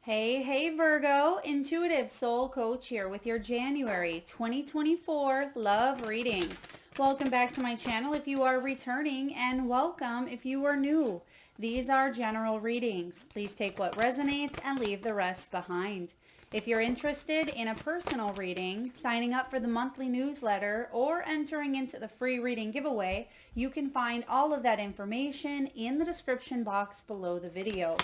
Hey, Virgo, intuitive soul coach here with your January 2024 love reading. Welcome back to my channel if you are returning, and welcome if you are new. These are general readings. Please take what resonates and leave the rest behind. If you're interested in a personal reading, signing up for the monthly newsletter, or entering into the free reading giveaway, you can find all of that information in the description box below the video.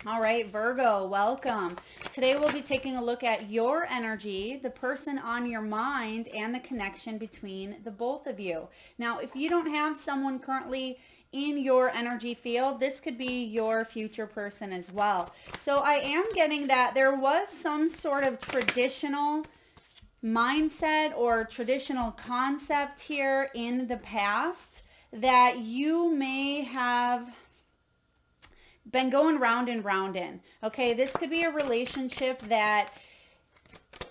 All right, Virgo, welcome. Today we'll be taking a look at your energy, the person on your mind, and the connection between the both of you. Now, if you don't have someone currently in your energy field, this could be your future person as well. So I am getting that there was some sort of traditional mindset or traditional concept here in the past that you may have been going round and round in. Okay, this could be a relationship that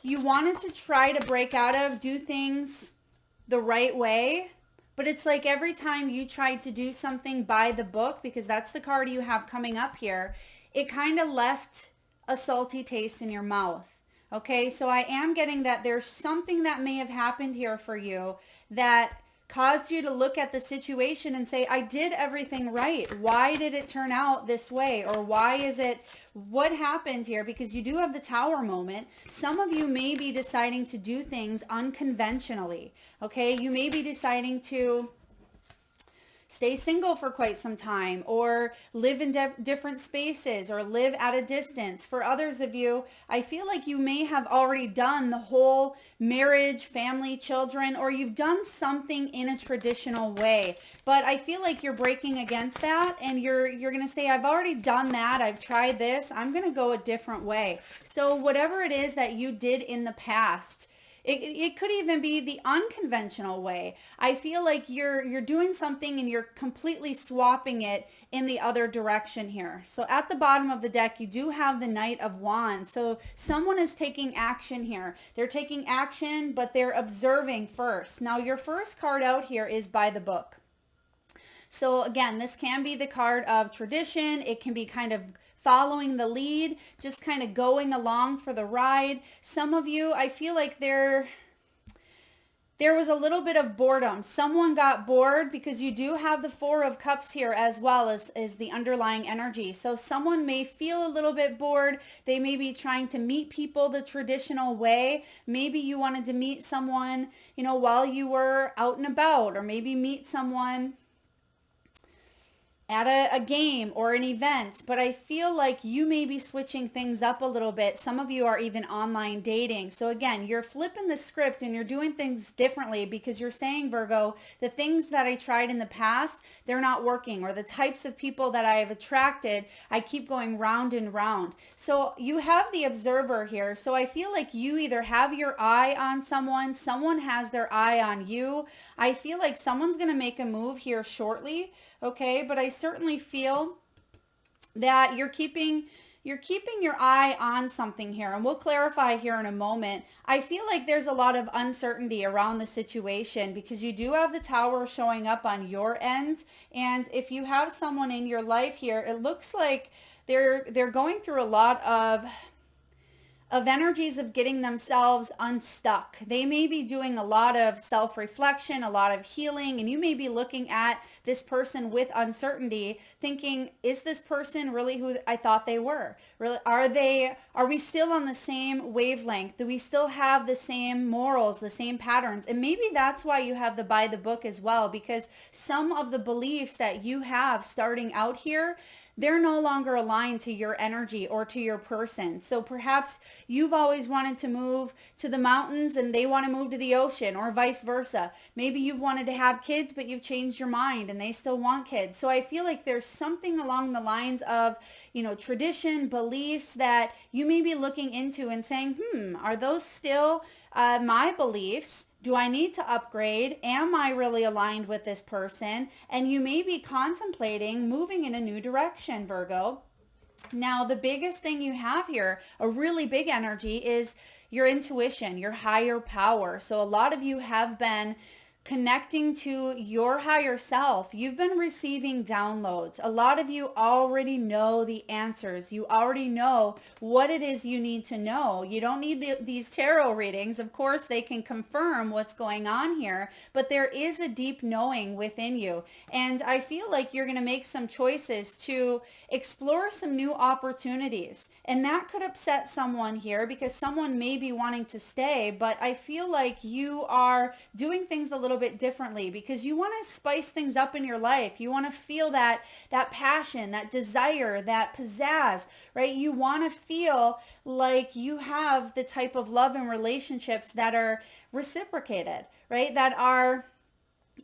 you wanted to try to break out of, do things the right way, but it's like every time you tried to do something by the book, because that's the card you have coming up here, it kind of left a salty taste in your mouth. Okay, so I am getting that there's something that may have happened here for you that caused you to look at the situation and say, I did everything right. Why did it turn out this way? Or why is it, what happened here? Because you do have the tower moment. Some of you may be deciding to do things unconventionally. Okay, you may be deciding to stay single for quite some time, or live in different spaces, or live at a distance. For others of you, I feel like you may have already done the whole marriage, family, children, or you've done something in a traditional way. But I feel like you're breaking against that, and you're going to say, I've already done that. I've tried this. I'm going to go a different way. So whatever it is that you did in the past, it could even be the unconventional way. I feel like you're doing something and you're completely swapping it in the other direction here. So at the bottom of the deck, you do have the Knight of Wands. So someone is taking action here. They're taking action, but they're observing first. Now, your first card out here is by the book. So again, this can be the card of tradition. It can be kind of following the lead, just kind of going along for the ride. Some of you, I feel like there was a little bit of boredom. Someone got bored, because you do have the Four of Cups here as well as the underlying energy. So someone may feel a little bit bored. They may be trying to meet people the traditional way. Maybe you wanted to meet someone, while you were out and about, or maybe meet someone at a game or an event, but I feel like you may be switching things up a little bit. Some of you are even online dating. So again, you're flipping the script and you're doing things differently, because you're saying, Virgo, the things that I tried in the past, they're not working, or the types of people that I have attracted, I keep going round and round. So you have the observer here. So I feel like you either have your eye on someone has their eye on you. I feel like someone's going to make a move here shortly. Okay, but I certainly feel that you're keeping your eye on something here, and we'll clarify here in a moment. I feel like there's a lot of uncertainty around the situation, because you do have the Tower showing up on your end, and if you have someone in your life here, it looks like they're going through a lot of energies of getting themselves unstuck. They may be doing a lot of self-reflection, a lot of healing, and you may be looking at this person with uncertainty, thinking, is this person really who I thought they were? Really, are we still on the same wavelength? Do we still have the same morals, the same patterns? And maybe that's why you have the by the book as well, because some of the beliefs that you have starting out here, they're no longer aligned to your energy or to your person. So perhaps you've always wanted to move to the mountains and they want to move to the ocean, or vice versa. Maybe you've wanted to have kids, but you've changed your mind and they still want kids. So I feel like there's something along the lines of, tradition, beliefs that you may be looking into and saying, are those still my beliefs? Do I need to upgrade? Am I really aligned with this person? And you may be contemplating moving in a new direction, Virgo. Now, the biggest thing you have here, a really big energy, is your intuition, your higher power. So a lot of you have been connecting to your higher self. You've been receiving downloads. A lot of you already know the answers. You already know what it is you need to know. You don't need these tarot readings. Of course, they can confirm what's going on here, but there is a deep knowing within you. And I feel like you're going to make some choices to explore some new opportunities. And that could upset someone here because someone may be wanting to stay, but I feel like you are doing things a little bit differently because you want to spice things up in your life. You want to feel that passion, that desire, that pizzazz, right? You want to feel like you have the type of love and relationships that are reciprocated, right? That are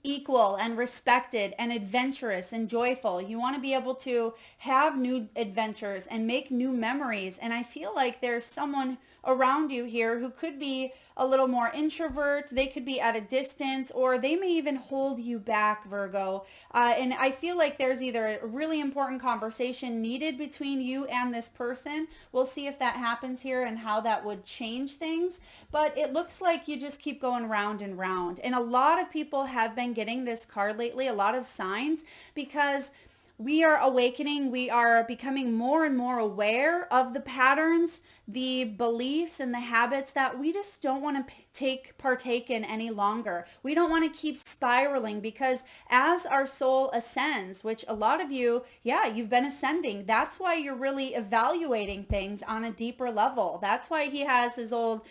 equal and respected and adventurous and joyful. You want to be able to have new adventures and make new memories. And I feel like there's someone around you here who could be a little more introvert. They could be at a distance, or they may even hold you back, Virgo. And I feel like there's either a really important conversation needed between you and this person. We'll see if that happens here and how that would change things. But it looks like you just keep going round and round. And a lot of people have been getting this card lately, a lot of signs, because we are awakening. We are becoming more and more aware of the patterns, the beliefs, and the habits that we just don't want to partake in any longer. We don't want to keep spiraling because as our soul ascends, which a lot of you, you've been ascending. That's why you're really evaluating things on a deeper level. That's why he has his old,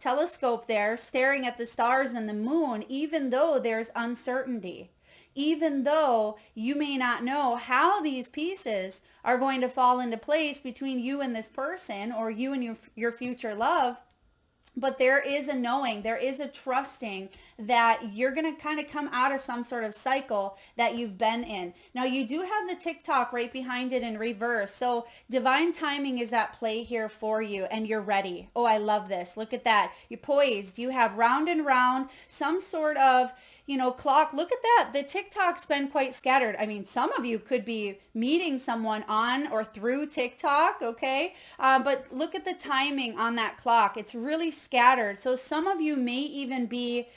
telescope there staring at the stars and the moon, even though there's uncertainty. Even though you may not know how these pieces are going to fall into place between you and this person, or you and your future love, but there is a knowing, there is a trusting that you're going to kind of come out of some sort of cycle that you've been in. Now, you do have the TikTok right behind it in reverse. So divine timing is at play here for you, and you're ready. Oh, I love this. Look at that. You're poised. You have round and round, some sort of clock. Look at that. The TikTok's been quite scattered. I mean, some of you could be meeting someone on or through TikTok, okay? But look at the timing on that clock. It's really scattered. So some of you may even be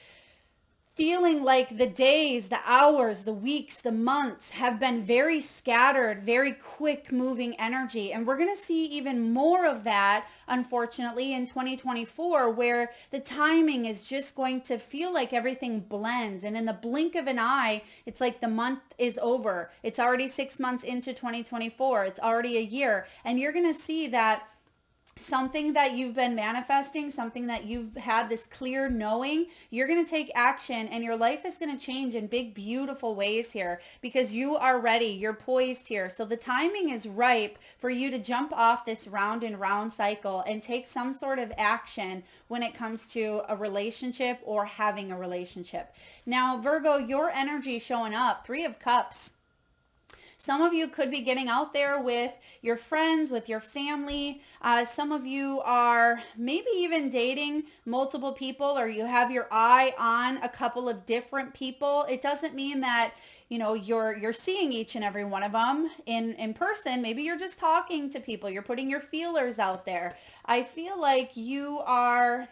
feeling like the days, the hours, the weeks, the months have been very scattered, very quick moving energy. And we're going to see even more of that, unfortunately, in 2024, where the timing is just going to feel like everything blends. And in the blink of an eye, it's like the month is over. It's already 6 months into 2024. It's already a year. And you're going to see that something that you've been manifesting, something that you've had this clear knowing, you're going to take action, and your life is going to change in big, beautiful ways here because you are ready. You're poised here. So the timing is ripe for you to jump off this round and round cycle and take some sort of action when it comes to a relationship or having a relationship. Now, Virgo, your energy showing up, 3 of Cups. Some of you could be getting out there with your friends, with your family. Some of you are maybe even dating multiple people, or you have your eye on a couple of different people. It doesn't mean that you're seeing each and every one of them in person. Maybe you're just talking to people. You're putting your feelers out there. I feel like you are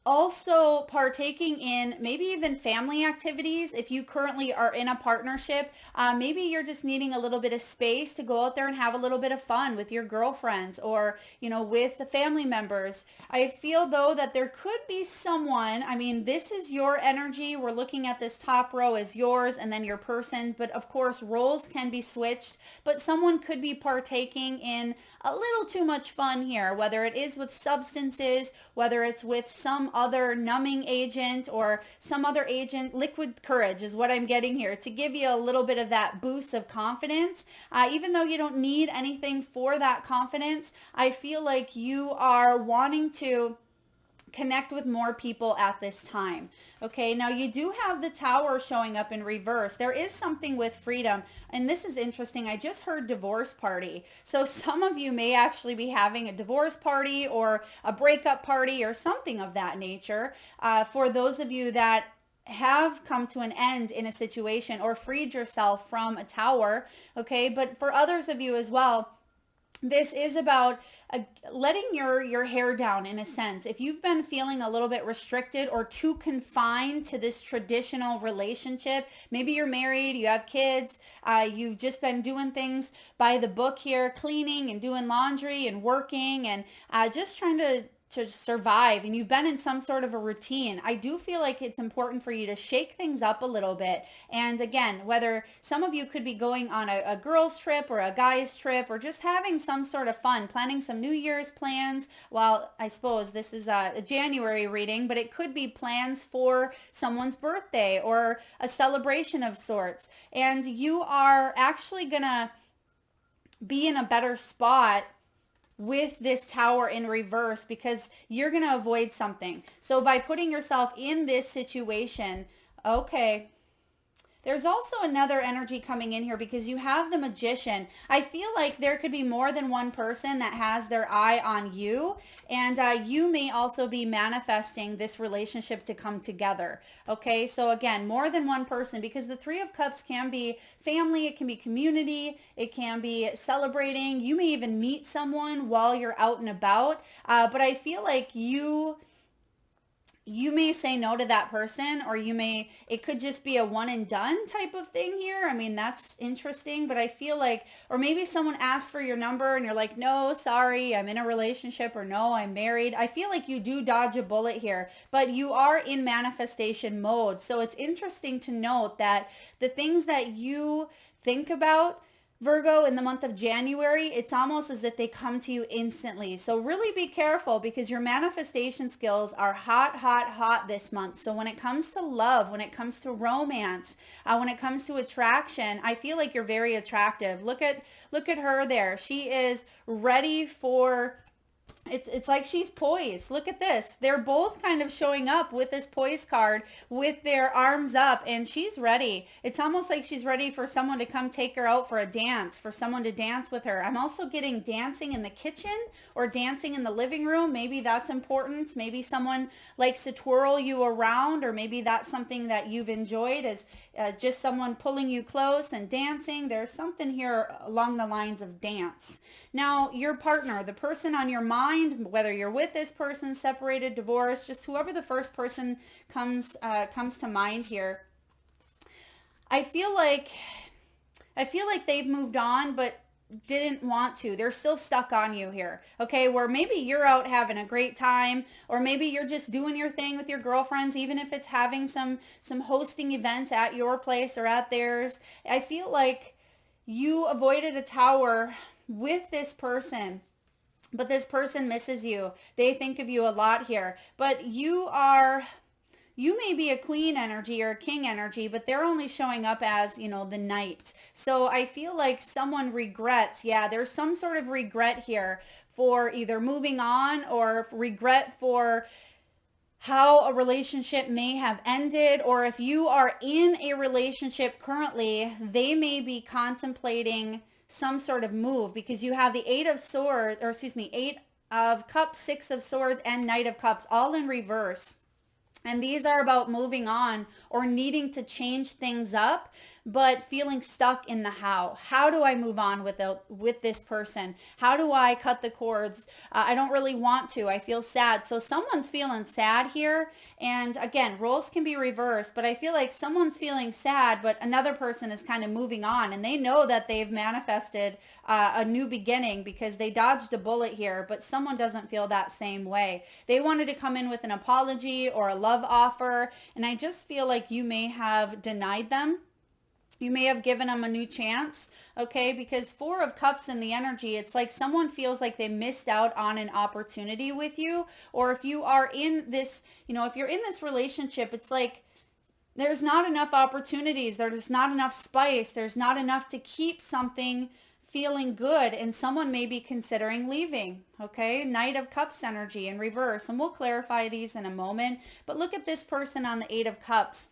also partaking in maybe even family activities. If you currently are in a partnership, maybe you're just needing a little bit of space to go out there and have a little bit of fun with your girlfriends or, with the family members. I feel though that there could be someone, this is your energy. We're looking at this top row as yours and then your person's, but of course roles can be switched, but someone could be partaking in a little too much fun here, whether it is with substances, whether it's with some other numbing agent or some other agent. Liquid courage is what I'm getting here to give you a little bit of that boost of confidence. Even though you don't need anything for that confidence, I feel like you are wanting to connect with more people at this time. Okay, now you do have the Tower showing up in reverse. There is something with freedom, and this is interesting. I just heard divorce party. So some of you may actually be having a divorce party or a breakup party or something of that nature. For those of you that have come to an end in a situation or freed yourself from a Tower, okay, but for others of you as well, this is about letting your hair down in a sense. If you've been feeling a little bit restricted or too confined to this traditional relationship, maybe you're married, you have kids, you've just been doing things by the book here, cleaning and doing laundry and working and just trying to survive, and you've been in some sort of a routine. I do feel like it's important for you to shake things up a little bit. And again, whether some of you could be going on a girl's trip or a guy's trip or just having some sort of fun, planning some New Year's plans. Well, I suppose this is a January reading, but it could be plans for someone's birthday or a celebration of sorts. And you are actually gonna be in a better spot with this Tower in reverse because you're going to avoid something. So by putting yourself in this situation, okay, there's also another energy coming in here because you have the Magician. I feel like there could be more than one person that has their eye on you, and you may also be manifesting this relationship to come together. Okay, so again, more than one person, because the Three of Cups can be family, it can be community, it can be celebrating. You may even meet someone while you're out and about, but I feel like you may say no to that person, or it could just be a one and done type of thing here. I mean, that's interesting, but I feel like, or maybe someone asks for your number and you're like, no, sorry, I'm in a relationship, or no, I'm married. I feel like you do dodge a bullet here, but you are in manifestation mode. So it's interesting to note that the things that you think about, Virgo, in the month of January, it's almost as if they come to you instantly. So really be careful because your manifestation skills are hot, hot, hot this month. So when it comes to love, when it comes to romance, when it comes to attraction, I feel like you're very attractive. Look at her there. She is ready for... It's like she's poised. Look at this. They're both kind of showing up with this poise card with their arms up, and she's ready. It's almost like she's ready for someone to come take her out for a dance, for someone to dance with her. I'm also getting dancing in the kitchen or dancing in the living room. Maybe that's important. Maybe someone likes to twirl you around, or maybe that's something that you've enjoyed is just someone pulling you close and dancing. There's something here along the lines of dance. Now, your partner, the person on your mind, whether you're with this person, separated, divorced, just whoever the first person comes to mind here. I feel like they've moved on, but didn't want to. They're still stuck on you here. Okay, where maybe you're out having a great time, or maybe you're just doing your thing with your girlfriends, even if it's having some hosting events at your place or at theirs. I feel like you avoided a Tower with this person, but this person misses you. They think of you a lot here, but you may be a queen energy or a king energy, but they're only showing up as, the knight. So I feel like someone regrets. Yeah, there's some sort of regret here for either moving on, or regret for how a relationship may have ended, or if you are in a relationship currently, they may be contemplating some sort of move, because you have the Eight of Cups, Six of Swords, and Knight of Cups all in reverse. And these are about moving on or needing to change things up, but feeling stuck in the how. How do I move on with this person? How do I cut the cords? I don't really want to. I feel sad. So someone's feeling sad here. And again, roles can be reversed, but I feel like someone's feeling sad, but another person is kind of moving on, and they know that they've manifested a new beginning because they dodged a bullet here, but someone doesn't feel that same way. They wanted to come in with an apology or a love offer, and I just feel like you may have denied them. You may have given them a new chance, okay? Because Four of Cups in the energy, it's like someone feels like they missed out on an opportunity with you. Or if you are in this, if you're in this relationship, it's like there's not enough opportunities. There's not enough spice. There's not enough to keep something feeling good, and someone may be considering leaving, okay? Knight of Cups energy in reverse, and we'll clarify these in a moment. But look at this person on the Eight of Cups.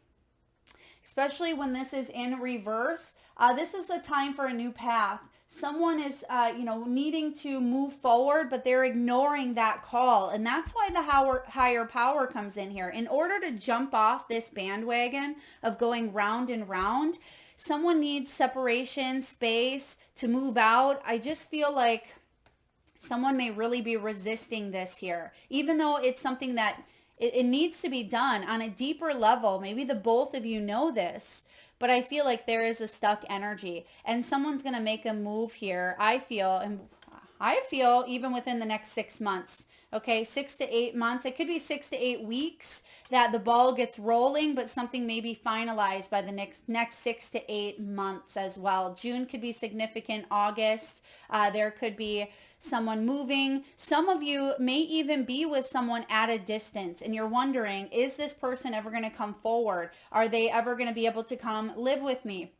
Especially when this is in reverse, this is a time for a new path. Someone is, needing to move forward, but they're ignoring that call. And that's why the higher power comes in here. In order to jump off this bandwagon of going round and round, someone needs separation, space to move out. I just feel like Someone may really be resisting this here, even though it's something that it needs to be done on a deeper level. Maybe the both of you know this, but I feel like there is a stuck energy and someone's going to make a move here. I feel even within the next 6 months. Okay, 6 to 8 months. It could be 6 to 8 weeks that the ball gets rolling, but something may be finalized by the next 6 to 8 months as well. June could be significant. August, there could be someone moving. Some of you may even be with someone at a distance and you're wondering, is this person ever going to come forward? Are they ever going to be able to come live with me?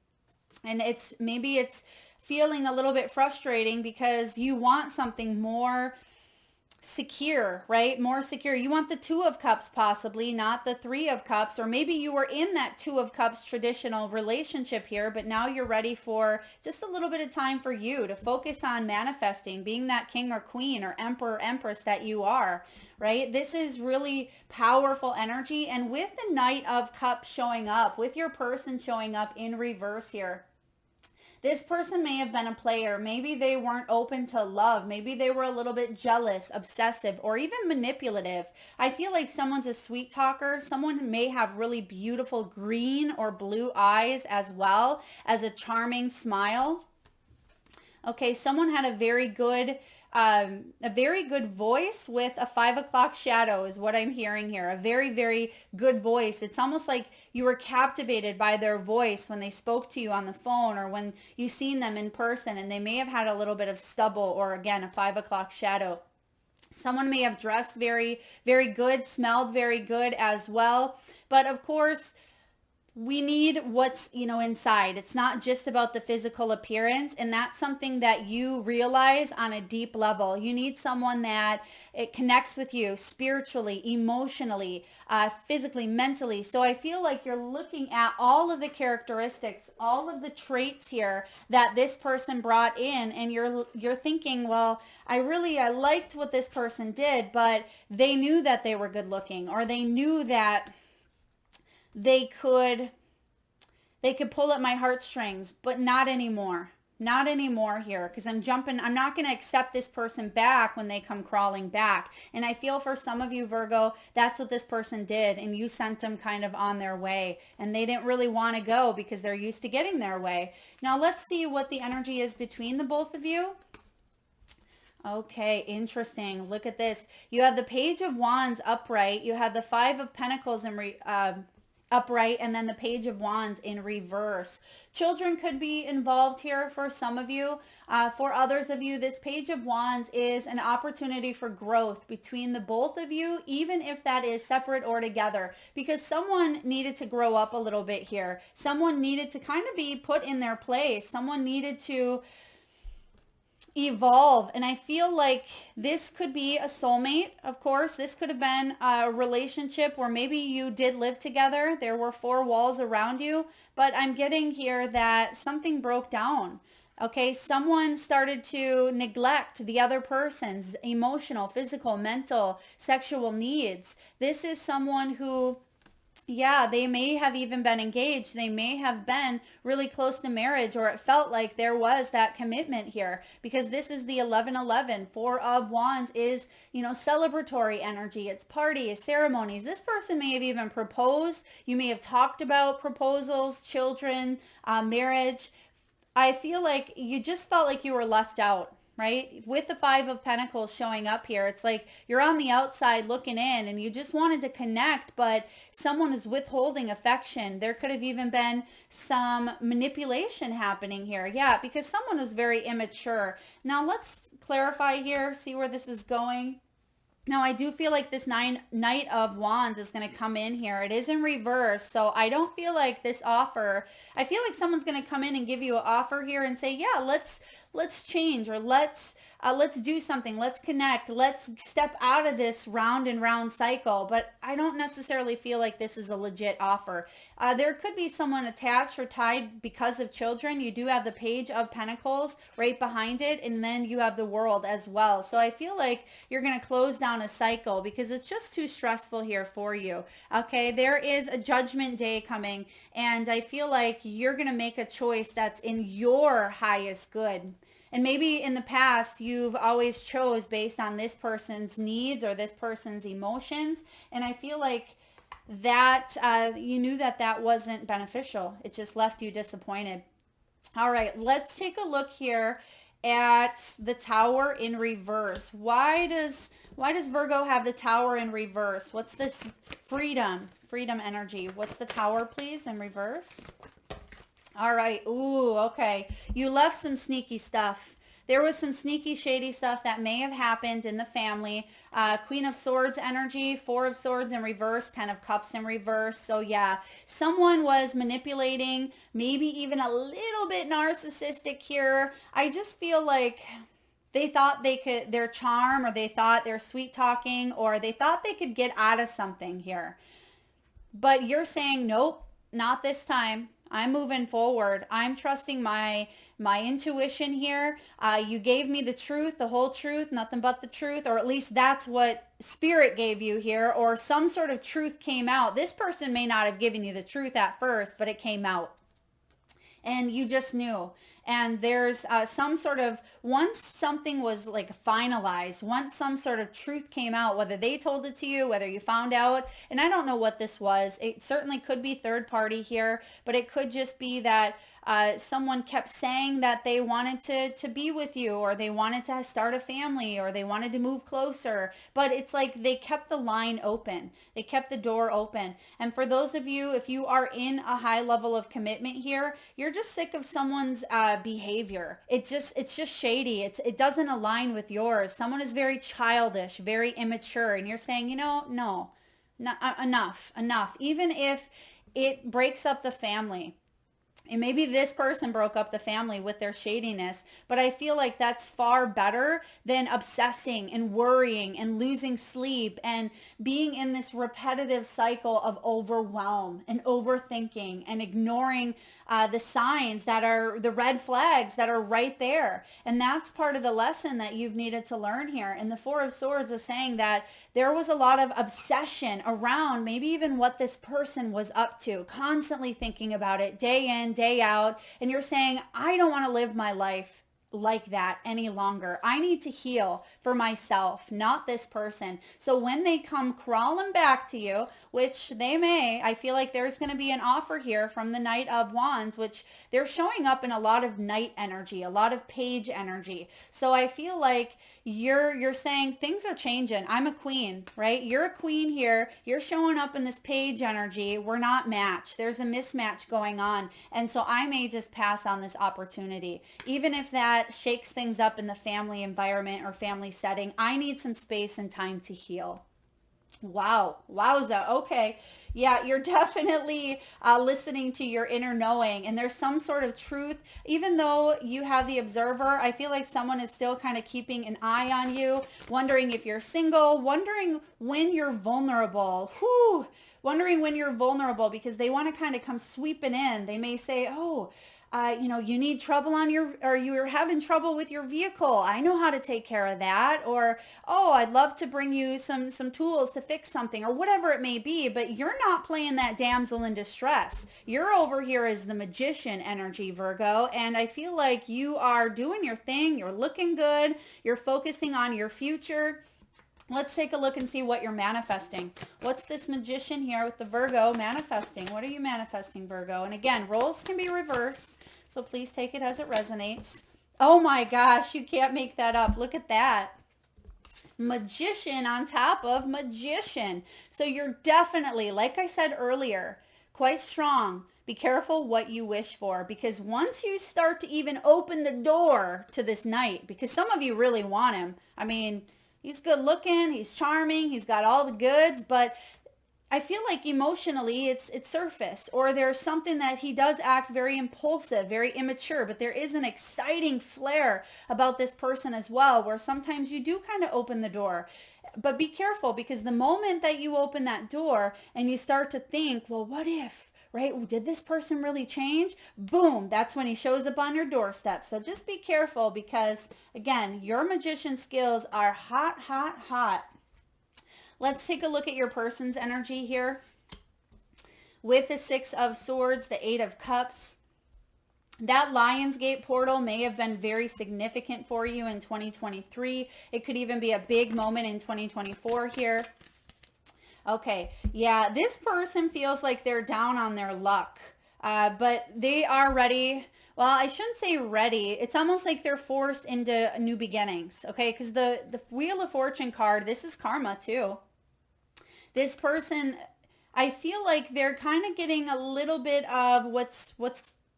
And maybe it's feeling a little bit frustrating because you want something more secure, right? More secure. You want the Two of Cups possibly, not the Three of Cups, or maybe you were in that Two of Cups traditional relationship here, but now you're ready for just a little bit of time for you to focus on manifesting, being that king or queen or emperor, empress that you are, right? This is really powerful energy. And with the Knight of Cups showing up, with your person showing up in reverse here, this person may have been a player. Maybe they weren't open to love. Maybe they were a little bit jealous, obsessive, or even manipulative. I feel like someone's a sweet talker. Someone may have really beautiful green or blue eyes as well as a charming smile. Okay, someone had a very good voice with a 5 o'clock shadow is what I'm hearing here. A very, very good voice. It's almost like you were captivated by their voice when they spoke to you on the phone or when you seen them in person, and they may have had a little bit of stubble or, again, a 5 o'clock shadow. Someone may have dressed very, very good, smelled very good as well. But of course, we need what's, inside. It's not just about the physical appearance. And that's something that you realize on a deep level. You need someone that it connects with you spiritually, emotionally, physically, mentally. So I feel like you're looking at all of the characteristics, all of the traits here that this person brought in. And you're thinking, well, I liked what this person did, but they knew that they were good looking, or they knew that they could pull at my heartstrings, but not anymore. Not anymore here, because I'm not going to accept this person back when they come crawling back. And I feel for some of you, Virgo, that's what this person did, and you sent them kind of on their way, and they didn't really want to go because they're used to getting their way. Now let's see what the energy is between the both of you. Okay, interesting. Look at this. You have the Page of Wands upright. You have the Five of Pentacles upright, and then the Page of Wands in reverse. Children could be involved here for some of you. For others of you, this Page of Wands is an opportunity for growth between the both of you, even if that is separate or together, because someone needed to grow up a little bit here. Someone needed to kind of be put in their place. Someone needed to evolve. And I feel like this could be a soulmate. Of course, this could have been a relationship where maybe you did live together. There were 4 walls around you, but I'm getting here that something broke down. Okay, someone started to neglect the other person's emotional, physical, mental, sexual needs. This is someone who, yeah, they may have even been engaged. They may have been really close to marriage, or it felt like there was that commitment here, because this is the 1111. 4 of Wands is, celebratory energy. It's parties, ceremonies. This person may have even proposed. You may have talked about proposals, children, marriage. I feel like you just felt like you were left out. Right? With the 5 of Pentacles showing up here, it's like you're on the outside looking in and you just wanted to connect, but someone is withholding affection. There could have even been some manipulation happening here. Yeah, because someone was very immature. Now let's clarify here, see where this is going. Now, I do feel like this Knight of Wands is going to come in here. It is in reverse, so I don't feel like this offer. I feel like someone's going to come in and give you an offer here and say, yeah, let's change, or let's do something. Let's connect. Let's step out of this round and round cycle. But I don't necessarily feel like this is a legit offer. There could be someone attached or tied because of children. You do have the Page of Pentacles right behind it, and then you have the World as well. So I feel like you're going to close down a cycle because it's just too stressful here for you. Okay, there is a judgment day coming, and I feel like you're going to make a choice that's in your highest good. And maybe in the past, you've always chose based on this person's needs or this person's emotions. And I feel like that you knew that that wasn't beneficial. It just left you disappointed. All right, let's take a look here at the Tower in reverse. Why does Virgo have the Tower in reverse? What's this freedom energy? What's the Tower, please, in reverse? All right. Ooh, okay. You left some sneaky stuff. There was some sneaky, shady stuff that may have happened in the family. Queen of Swords energy, Four of Swords in reverse, Ten of Cups in reverse. So yeah, someone was manipulating, maybe even a little bit narcissistic here. I just feel like they thought they could, their charm, or they thought their sweet talking, or they thought they could get out of something here. But you're saying, nope, not this time. I'm moving forward. I'm trusting my intuition here. You gave me the truth, the whole truth, nothing but the truth, or at least that's what spirit gave you here, or some sort of truth came out. This person may not have given you the truth at first, but it came out. And you just knew. And there's some sort of, once something was like finalized, once some sort of truth came out, whether they told it to you, whether you found out, and I don't know what this was. It certainly could be third party here, but it could just be that someone kept saying that they wanted to be with you, or they wanted to start a family, or they wanted to move closer. But it's like they kept the line open. They kept the door open. And for those of you, if you are in a high level of commitment here, you're just sick of someone's behavior. It's just shady. It doesn't align with yours. Someone is very childish, very immature, and you're saying, no, enough. Even if it breaks up the family. And maybe this person broke up the family with their shadiness, but I feel like that's far better than obsessing and worrying and losing sleep and being in this repetitive cycle of overwhelm and overthinking and ignoring the signs that are the red flags that are right there. And that's part of the lesson that you've needed to learn here. And the Four of Swords is saying that there was a lot of obsession around maybe even what this person was up to, constantly thinking about it day in, day out. And you're saying, I don't want to live my life like that any longer. I need to heal for myself, not this person. So when they come crawling back to you, which they may, I feel like there's going to be an offer here from the Knight of Wands, which they're showing up in a lot of Knight energy, a lot of Page energy. So I feel like you're saying things are changing. I'm a queen, right? You're a queen here. You're showing up in this Page energy. We're not matched. There's a mismatch going on. And so I may just pass on this opportunity. Even if that shakes things up in the family environment or family setting, I need some space and time to heal. Wow. Wowza. Okay. Yeah, you're definitely listening to your inner knowing, and there's some sort of truth. Even though you have the observer, I feel like someone is still kind of keeping an eye on you, wondering if you're single, wondering when you're vulnerable. Wondering when you're vulnerable, because they want to kind of come sweeping in. They may say, oh, you need trouble you're having trouble with your vehicle. I know how to take care of that. Or, oh, I'd love to bring you some tools to fix something, or whatever it may be. But you're not playing that damsel in distress. You're over here as the magician energy, Virgo. And I feel like you are doing your thing. You're looking good. You're focusing on your future. Let's take a look and see what you're manifesting. What's this magician here with the Virgo manifesting? What are you manifesting, Virgo? And again, roles can be reversed, so please take it as it resonates. Oh my gosh, you can't make that up. Look at that. Magician on top of magician. So you're definitely, like I said earlier, quite strong. Be careful what you wish for, because once you start to even open the door to this knight, because some of you really want him. I mean, he's good looking, he's charming, he's got all the goods, but I feel like emotionally it's surface, or there's something that he does act very impulsive, very immature, but there is an exciting flair about this person as well, where sometimes you do kind of open the door. But be careful, because the moment that you open that door and you start to think, well, what if? Right? Did this person really change? Boom. That's when he shows up on your doorstep. So just be careful, because again, your magician skills are hot, hot, hot. Let's take a look at your person's energy here. With the Six of Swords, the Eight of Cups. That Lionsgate portal may have been very significant for you in 2023. It could even be a big moment in 2024 here. Okay, yeah, this person feels like they're down on their luck, but they are ready. Well, I shouldn't say ready. It's almost like they're forced into new beginnings, okay? Because the Wheel of Fortune card, this is karma too. This person, I feel like they're kind of getting a little bit of what's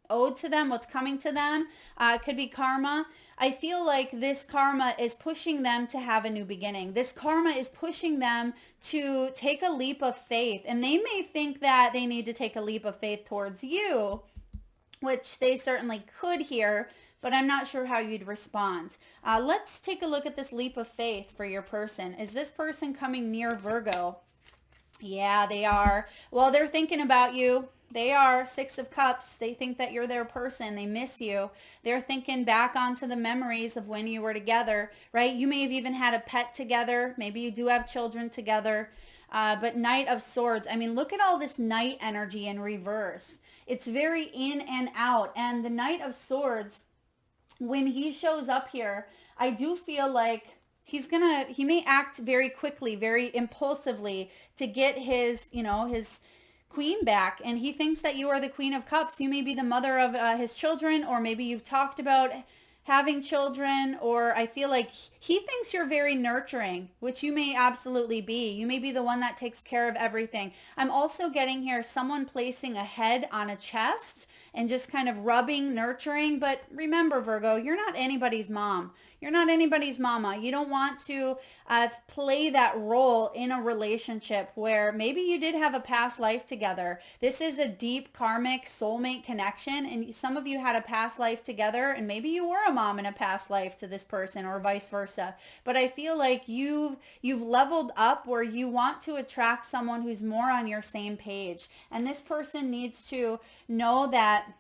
owed to them, what's coming to them. It could be karma. I feel like this karma is pushing them to have a new beginning. This karma is pushing them to take a leap of faith. And they may think that they need to take a leap of faith towards you, which they certainly could here, but I'm not sure how you'd respond. Let's take a look at this leap of faith for your person. Is this person coming near Virgo? Yeah, they are. Well, they're thinking about you. They are. Six of Cups. They think that you're their person. They miss you. They're thinking back onto the memories of when you were together, right? You may have even had a pet together. Maybe you do have children together. But Knight of Swords. I mean, look at all this Knight energy in reverse. It's very in and out. And the Knight of Swords, when he shows up here, I do feel like he may act very quickly, very impulsively to get his, his queen back. And he thinks that you are the Queen of Cups. You may be the mother of his children, or maybe you've talked about having children, or I feel like he thinks you're very nurturing, which you may absolutely be. You may be the one that takes care of everything. I'm also getting here someone placing a head on a chest and just kind of rubbing, nurturing. But remember, Virgo, you're not anybody's mom. You're not anybody's mama. You don't want to play that role in a relationship where maybe you did have a past life together. This is a deep karmic soulmate connection, and some of you had a past life together, and maybe you were a mom in a past life to this person, or vice versa. But I feel like you've leveled up where you want to attract someone who's more on your same page, and this person needs to know that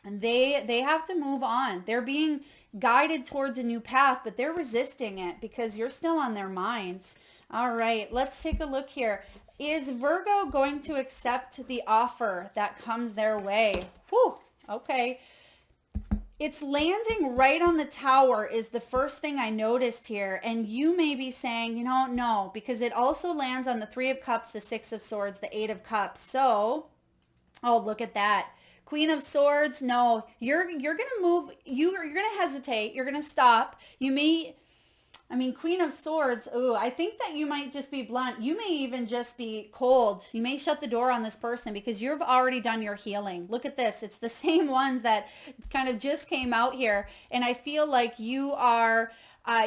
they have to move on. They're being guided towards a new path, but they're resisting it because you're still on their minds. All right, let's take a look here. Is Virgo going to accept the offer that comes their way? Whew, okay. It's landing right on the Tower is the first thing I noticed here. And you may be saying, no, because it also lands on the Three of Cups, the Six of Swords, the Eight of Cups. So, oh, look at that. Queen of Swords, no, you're going to move, you're going to hesitate, you're going to stop. Queen of Swords, ooh, I think that you might just be blunt. You may even just be cold. You may shut the door on this person because you've already done your healing. Look at this. It's the same ones that kind of just came out here. And I feel like you are,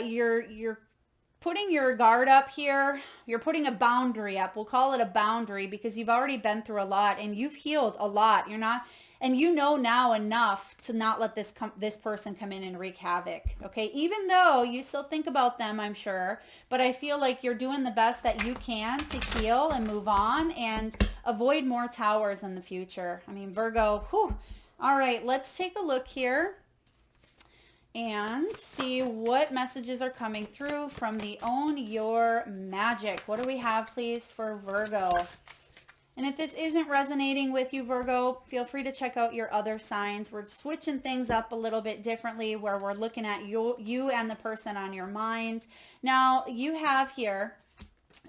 you're putting your guard up here. You're putting a boundary up. We'll call it a boundary because you've already been through a lot and you've healed a lot. And you know now enough to not let this person come in and wreak havoc, okay? Even though you still think about them, I'm sure, but I feel like you're doing the best that you can to heal and move on and avoid more towers in the future. Virgo, whew. All right, let's take a look here and see what messages are coming through from the Own Your Magic. What do we have, please, for Virgo? And if this isn't resonating with you, Virgo, feel free to check out your other signs. We're switching things up a little bit differently where we're looking at you and the person on your mind. Now, you have here,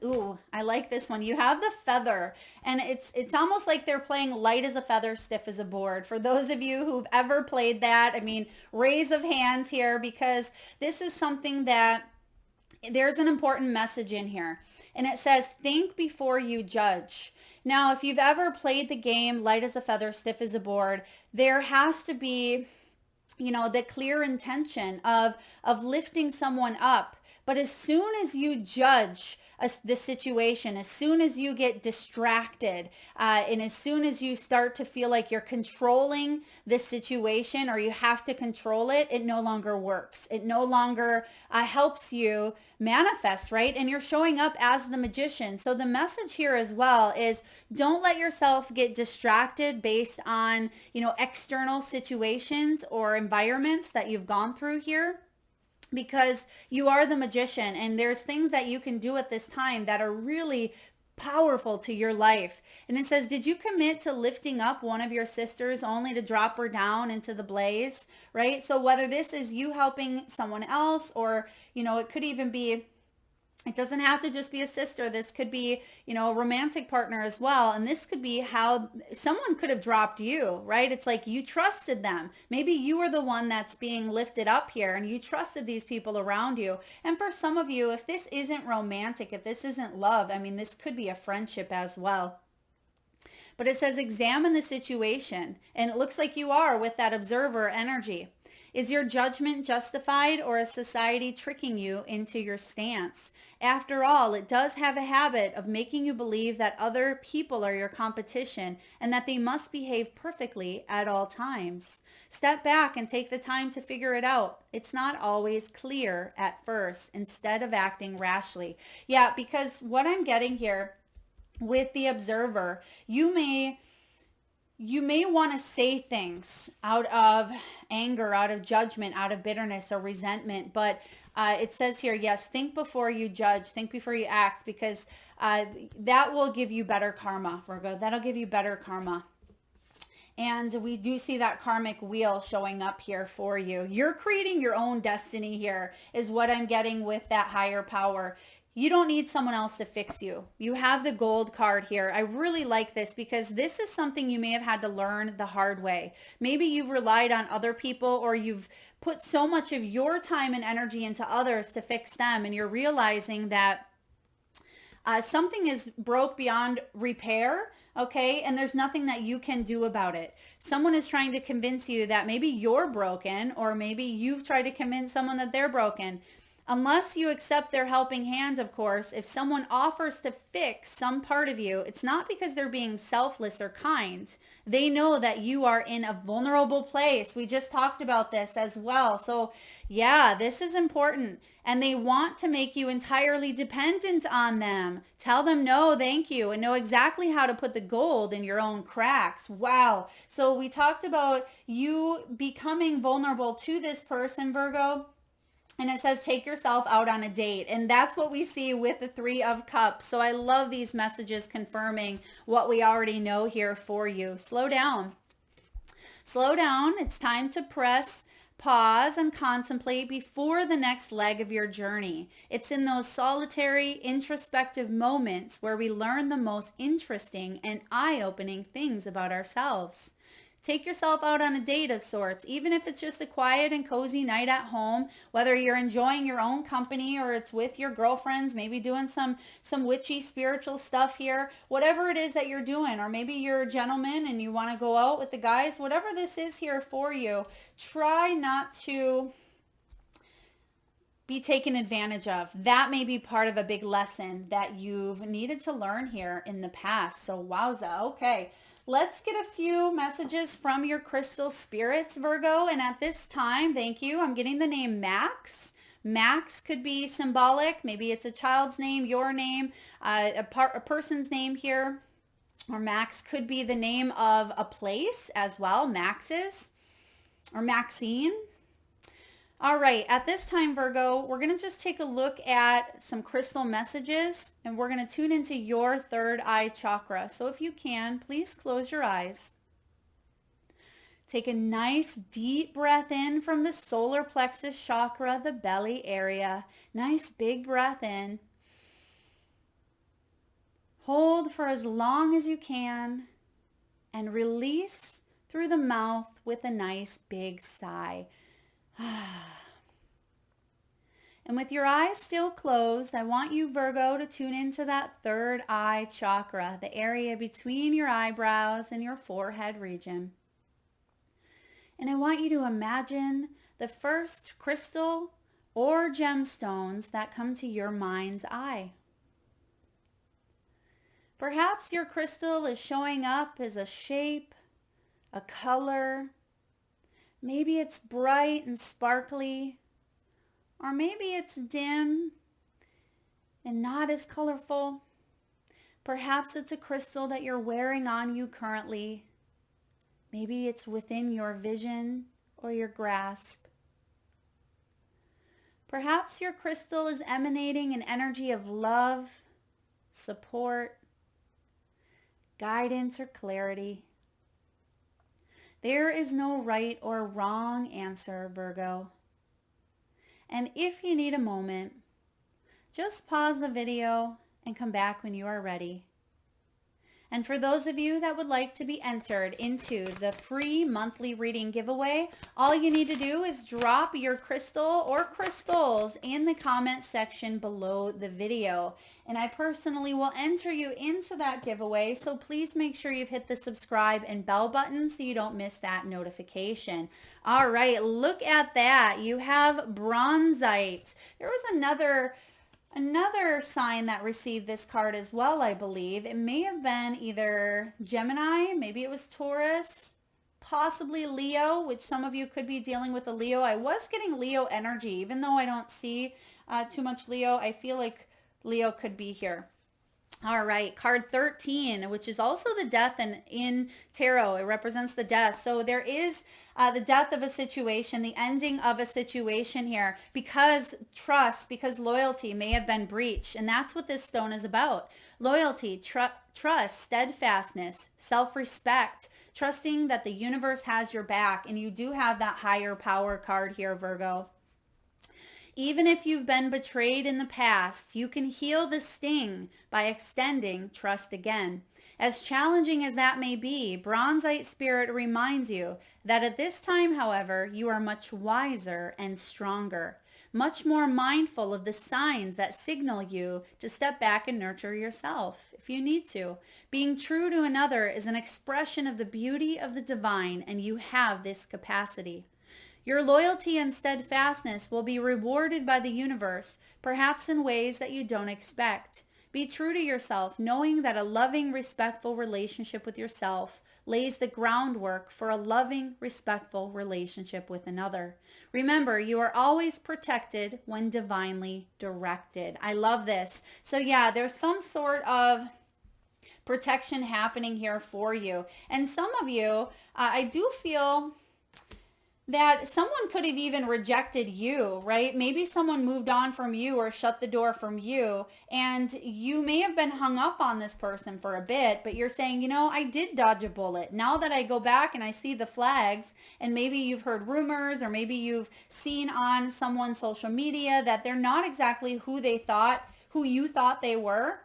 ooh, I like this one. You have the Feather, and it's almost like they're playing light as a feather, stiff as a board. For those of you who've ever played that, raise of hands here, because this is something that there's an important message in here. And it says, think before you judge. Now, if you've ever played the game light as a feather, stiff as a board, there has to be, the clear intention of lifting someone up. But as soon as you judge the situation, as soon as you get distracted, and as soon as you start to feel like you're controlling the situation or you have to control it, it no longer works. It no longer helps you manifest, right? And you're showing up as the magician. So the message here as well is don't let yourself get distracted based on, external situations or environments that you've gone through here, because you are the magician and there's things that you can do at this time that are really powerful to your life. And it says, did you commit to lifting up one of your sisters only to drop her down into the blaze, right? So whether this is you helping someone else, or, it could even be, it doesn't have to just be a sister. This could be, a romantic partner as well. And this could be how someone could have dropped you, right? It's like you trusted them. Maybe you were the one that's being lifted up here and you trusted these people around you. And for some of you, if this isn't romantic, if this isn't love, I mean, this could be a friendship as well. But it says examine the situation. And it looks like you are with that observer energy. Is your judgment justified, or is society tricking you into your stance? After all, it does have a habit of making you believe that other people are your competition and that they must behave perfectly at all times. Step back and take the time to figure it out. It's not always clear at first, instead of acting rashly. Yeah, because what I'm getting here with the observer, you may want to say things out of anger, out of judgment, out of bitterness or resentment. But it says here, yes, think before you judge, think before you act, because that will give you better karma, Virgo. That'll give you better karma. And we do see that karmic wheel showing up here for you. You're creating your own destiny here is what I'm getting with that higher power. You don't need someone else to fix you. You have the gold card here. I really like this because this is something you may have had to learn the hard way. Maybe you've relied on other people, or you've put so much of your time and energy into others to fix them, and you're realizing that something is broke beyond repair, okay? And there's nothing that you can do about it. Someone is trying to convince you that maybe you're broken, or maybe you've tried to convince someone that they're broken. Unless you accept their helping hand, of course, if someone offers to fix some part of you, it's not because they're being selfless or kind. They know that you are in a vulnerable place. We just talked about this as well. So yeah, this is important. And they want to make you entirely dependent on them. Tell them no, thank you, and know exactly how to put the gold in your own cracks. Wow. So we talked about you becoming vulnerable to this person, Virgo. And it says, take yourself out on a date. And that's what we see with the Three of Cups. So I love these messages confirming what we already know here for you. Slow down. Slow down. It's time to press pause and contemplate before the next leg of your journey. It's in those solitary, introspective moments where we learn the most interesting and eye-opening things about ourselves. Take yourself out on a date of sorts, even if it's just a quiet and cozy night at home, whether you're enjoying your own company or it's with your girlfriends, maybe doing some witchy spiritual stuff here, whatever it is that you're doing, or maybe you're a gentleman and you want to go out with the guys, whatever this is here for you, try not to be taken advantage of. That may be part of a big lesson that you've needed to learn here in the past. So wowza. Okay. Let's get a few messages from your crystal spirits, Virgo. And at this time, thank you. I'm getting the name Max. Max could be symbolic. Maybe it's a child's name, your name, a person's name here. Or Max could be the name of a place as well, Max's, or Maxine. All right, at this time, Virgo, we're going to just take a look at some crystal messages, and we're going to tune into your third eye chakra. So if you can, please close your eyes. Take a nice deep breath in from the solar plexus chakra, the belly area. Nice big breath in. Hold for as long as you can, and release through the mouth with a nice big sigh. And with your eyes still closed, I want you, Virgo, to tune into that third eye chakra, the area between your eyebrows and your forehead region. And I want you to imagine the first crystal or gemstones that come to your mind's eye. Perhaps your crystal is showing up as a shape, a color. Maybe it's bright and sparkly, or maybe it's dim and not as colorful. Perhaps it's a crystal that you're wearing on you currently. Maybe it's within your vision or your grasp. Perhaps your crystal is emanating an energy of love, support, guidance, or clarity. There is no right or wrong answer, Virgo. And if you need a moment, just pause the video and come back when you are ready. And for those of you that would like to be entered into the free monthly reading giveaway, all you need to do is drop your crystal or crystals in the comment section below the video. And I personally will enter you into that giveaway, so please make sure you've hit the subscribe and bell button so you don't miss that notification. All right, look at that. You have bronzite. There was another sign that received this card as well, I believe. It may have been either Gemini, maybe it was Taurus, possibly Leo, which some of you could be dealing with a Leo. I was getting Leo energy, even though I don't see too much Leo. I feel like Leo could be here. All right, card 13, which is also the death in tarot. It represents the death. So there is the death of a situation, the ending of a situation here, because trust, because loyalty may have been breached. And that's what this stone is about. Loyalty, trust, steadfastness, self-respect, trusting that the universe has your back. And you do have that higher power card here, Virgo. Even if you've been betrayed in the past, you can heal the sting by extending trust again. As challenging as that may be, Bronzite Spirit reminds you that at this time, however, you are much wiser and stronger, much more mindful of the signs that signal you to step back and nurture yourself if you need to. Being true to another is an expression of the beauty of the divine, and you have this capacity. Your loyalty and steadfastness will be rewarded by the universe, perhaps in ways that you don't expect. Be true to yourself, knowing that a loving, respectful relationship with yourself lays the groundwork for a loving, respectful relationship with another. Remember, you are always protected when divinely directed. I love this. So yeah, there's some sort of protection happening here for you. And some of you, I do feel that someone could have even rejected you, right? Maybe someone moved on from you or shut the door from you, and you may have been hung up on this person for a bit, but you're saying, you know, I did dodge a bullet. Now that I go back and I see the flags, and maybe you've heard rumors, or maybe you've seen on someone's social media that they're not exactly who you thought they were.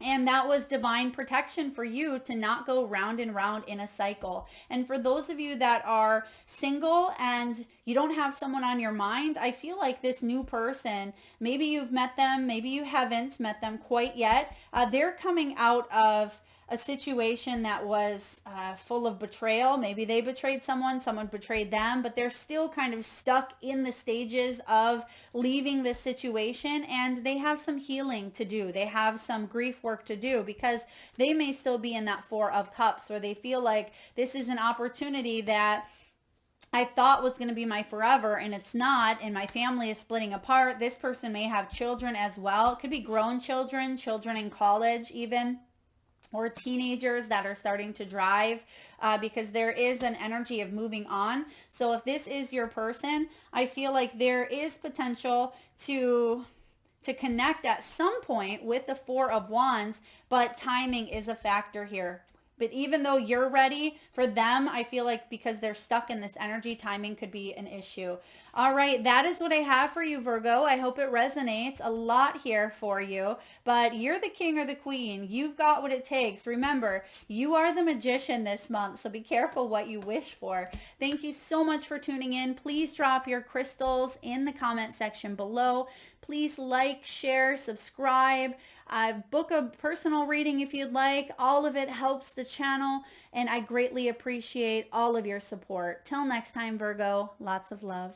And that was divine protection for you to not go round and round in a cycle. And for those of you that are single and you don't have someone on your mind, I feel like this new person, maybe you've met them, maybe you haven't met them quite yet. They're coming out of a situation that was full of betrayal. Maybe they betrayed someone betrayed them, but they're still kind of stuck in the stages of leaving this situation, and they have some healing to do. They have some grief work to do, because they may still be in that Four of Cups, where they feel like this is an opportunity that I thought was going to be my forever, and it's not, and my family is splitting apart. This person may have children as well. It could be grown children, children in college even, or teenagers that are starting to drive, because there is an energy of moving on. So if this is your person, I feel like there is potential to connect at some point with the Four of Wands, but timing is a factor here. But even though you're ready, for them, I feel like because they're stuck in this energy, timing could be an issue. All right, that is what I have for you, Virgo. I hope it resonates a lot here for you. But you're the king or the queen. You've got what it takes. Remember, you are the magician this month, so be careful what you wish for. Thank you so much for tuning in. Please drop your crystals in the comment section below. Please like, share, subscribe, book a personal reading if you'd like. All of it helps the channel, and I greatly appreciate all of your support. Till next time, Virgo, lots of love.